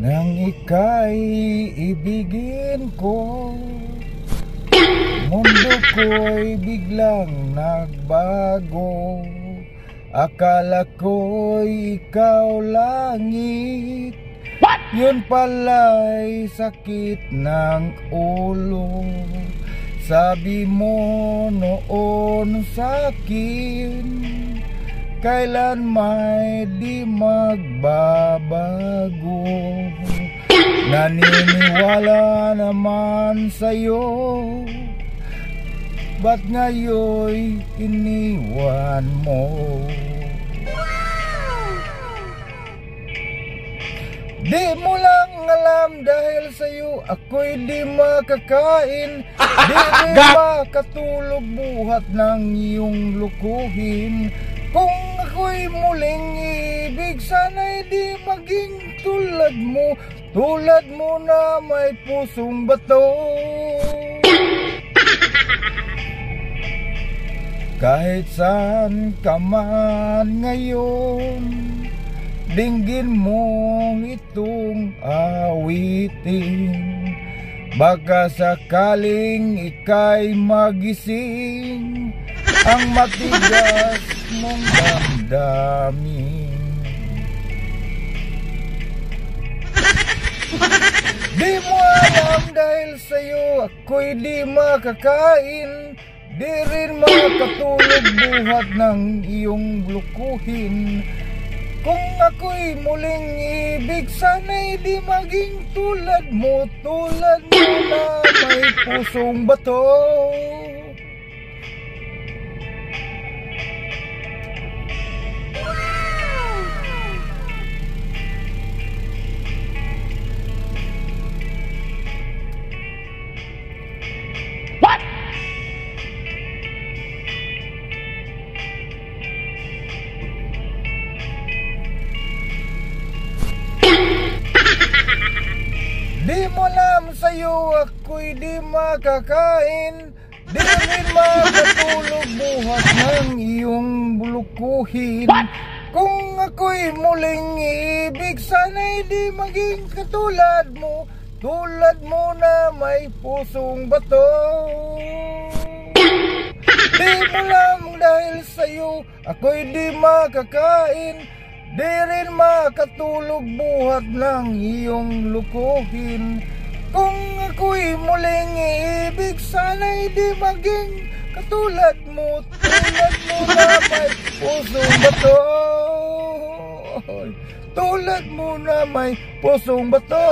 nang ika'y ibigin ko, mundo ko'y biglang nagbago. Akala ko'y ikaw langit, yun pala'y sakit ng ulo. Sabi mo noon sa'kin, kailan may di magbabago. Naniniwala naman sa'yo, ba't ngayon'y iniwan mo? Di mo lang alam dahil sa'yo ako'y di makakain. Di rin makatulog buhat ng iyong lukuhin. Kung ako'y muling ibig, sana'y di maging tulad mo. Tulad mo na may pusong bato. Kahit saan ka man ngayon, dinggin mo itong awitin. Baka sakaling ika'y magising ang matigas mong damdamin. Di mo alam dahil sa'yo ako'y di makakain. Di rin makatulog buhat ng iyong lukuhin. Kung ako'y muling ibig, sana'y di maging tulad mo. Tulad mo na may pusong bato. Di mo alam sa'yo ako'y di makakain. Di rin makatulog buhat ng iyong bulukuhin. Kung ako'y muling ibig, sana'y di maging katulad mo. Tulad mo na may pusong bato. Di mo alam dahil sa'yo ako'y di makakain. Di rin makatulog buhat ng iyong lukuhin. Kung ako'y muling ibig, sana'y di maging katulad mo. Tulad mo na may pusong bato. Tulad mo na may pusong bato.